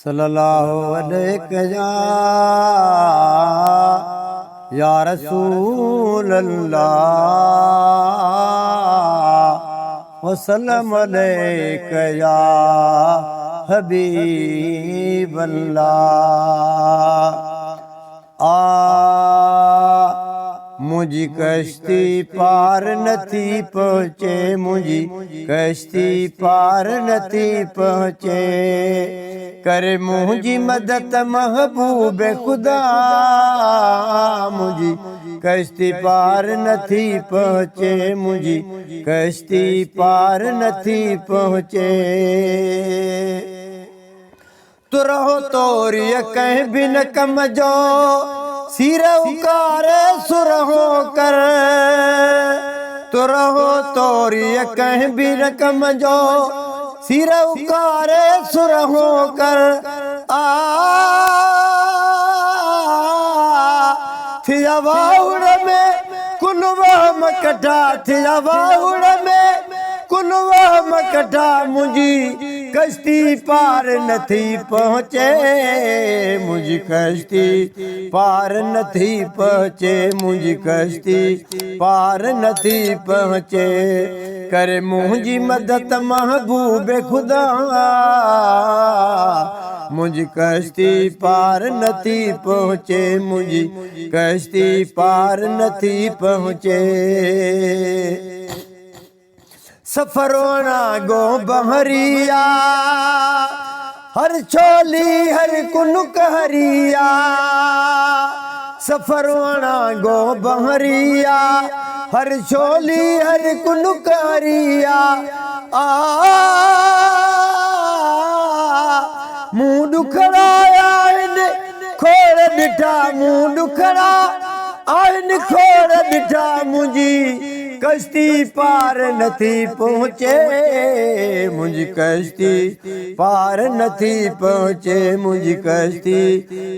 सल्लल्लाहु अलैहि या रसूल अल्लाह वसल्लम अलैका या हबीब अल्लाह। मुझी कश्ती पार नथी पहुँचे, मुझी कश्ती पार नथी पहुँचे, करे मुझी मदद महबूब खुदा। मुझी कश्ती पार नथी पहुँचे, मुझी कश्ती पार नथी पहुँचे। तू रहो तोरिय कहीं भी न कम जो, सिर उकारे सुरहो कर। तू रहो तोरिय कहीं भी न कम जो, सिर उकारे सुरहो कर। थी वाउड़ में कुलवा मकटा, थी वाउड़ में कुलवा मकटा, मुझी कश्ती पार नथी पहुँचे, मुझी कश्ती पार नथी पहुँचे, मुझी कश्ती पार नथी पहुँचे, करे मुझी मदद महबूब खुदा। मुझी कश्ती पार नथी पहुँचे, मुझी कश्ती पार नथी पहुँचे। सफरोना गो बहरिया, हर चोली हर कुनुक हरिया। सफरोना गो बहरिया, हर चोली हर कुनुक हरिया। मुँह दुखड़ा आइन खोड़ डिठा, मुँह दुखड़ा आइन खोड़ डिठा, मुझी कश्ती पार नथी पहुँचे, मुझी कश्ती पार नथी पहुँचे, मुझी कश्ती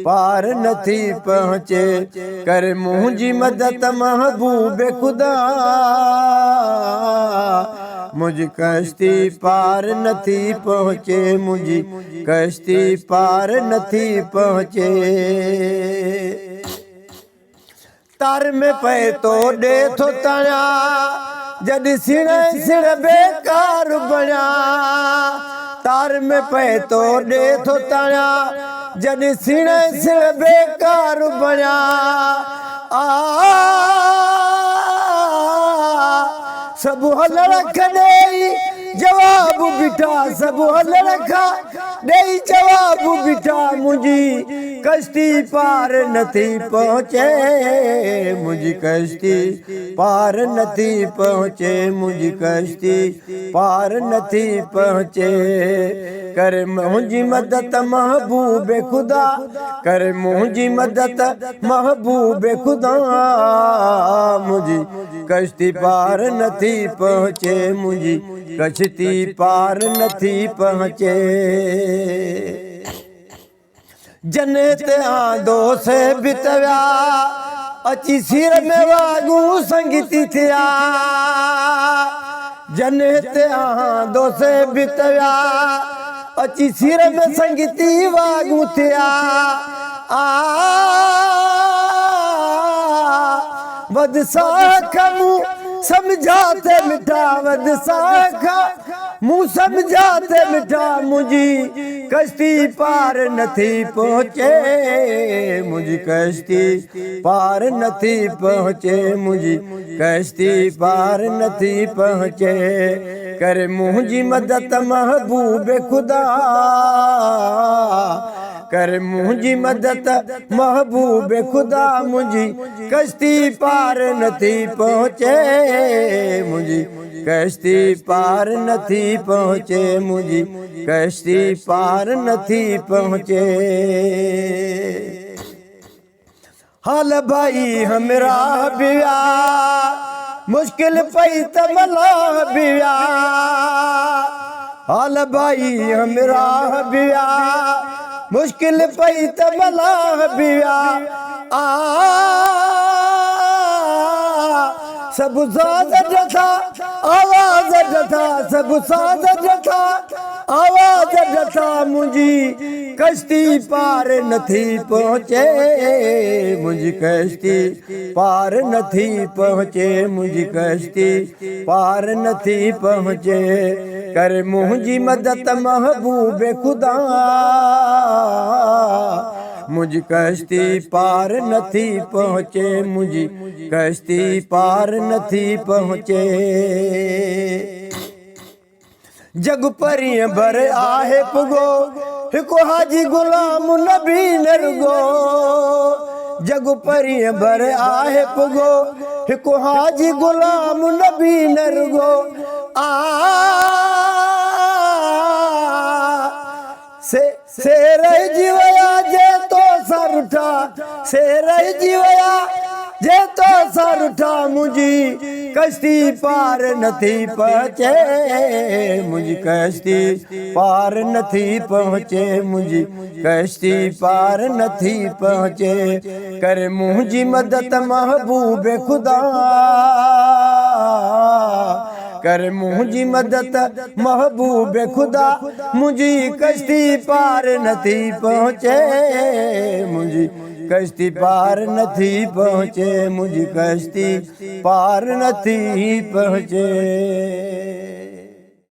पार नथी पहुँचे, कर मुझी मदद महबूब खुदा। मुझी कश्ती पार नथी पहुँचे, मुझी कश्ती पार नथी पहुँचे। तार में पे तो दे थो तणा, जद सिण सिण बेकार बणा। तार में पे तो दे थो तणा, जद सिण सिण बेकार बणा। सब हल रख दे जवाब बिठा, सब हल रखा दे जवाब बिठा, मुझी कश्ती पार नथी पहुँचे, मुझी कश्ती पार नथी पहुँचे, मुझी कश्ती पार नथी पहुँचे, कर मुझी मदद महबूब खुदा, कर मुझी मदद महबूब खुदा। मुझी कश्ती पार नथी पहुँचे, मुझी कश्ती पार नथी पहुँचे। जन्नत आंदो से बितव्या, अची सिर में वागू संगीती थिया। जन्नत आंदो से बितव्या, अची सिर में संगीती वागू थिया। वध साखा मुँह समझाते मिठा, वध साखा मुँह समझाते मिठा, मुझी कश्ती पार नथी पहुँचे, मुझी कश्ती पार नथी पहुँचे, मुझी कश्ती पार नथी पहुँचे, कर मुझी मदद महबूब खुदा, कर मुझी मदद महबूब खुदा। मुझी कश्ती पार नथी पहुँचे, मुझी कश्ती पार नथी पहुँचे, मुझी कश्ती पार नथी पहुँचे। हाल भाई हमरा बिया, मुश्किल पई तमला बिया। हाल भाई हमरा बिया, मुश्किल पई तमला बिया। सब साज जथा आवाज जथा, सब साज जथा था आवाज नथा मुंहिंजी कश्ती पार नथी पहुचे मुंहिंजी कश्ती पार नथी पहुचे मुंहिंजी कश्ती पार नथी पहुचे कर मुंहिंजी मदद महबूब खुदा मुंहिंजी कश्ती पार नथी पहुचे मुंहिंजी कश्ती पार नथी पहुचे जग परीअ भर आहे पुगो हिकु हाजी गुलाम नबी नरगो जग परीअ भर आहे पुगो हिकु हाजी गुलाम नबी नरगो से रहिजी विया जे तो सरुठा से रहिजी विया जे तो सरुठा मुंहिंजी कश्ती पार नथी पहुचे मुंहिंजी कश्ती पार नथी पहुचे मुंहिंजी कश्ती पार नथी पहुचे करे मुंहिंजी मदद महबूब खुदा कर मुंहिंजी मदद महबूब खुदा मुंहिंजी कश्ती पार नथी पहुचे मुंहिंजी कश्ती पार नथी पहुचे मुंहिंजी कश्ती पार नथी पहुचे।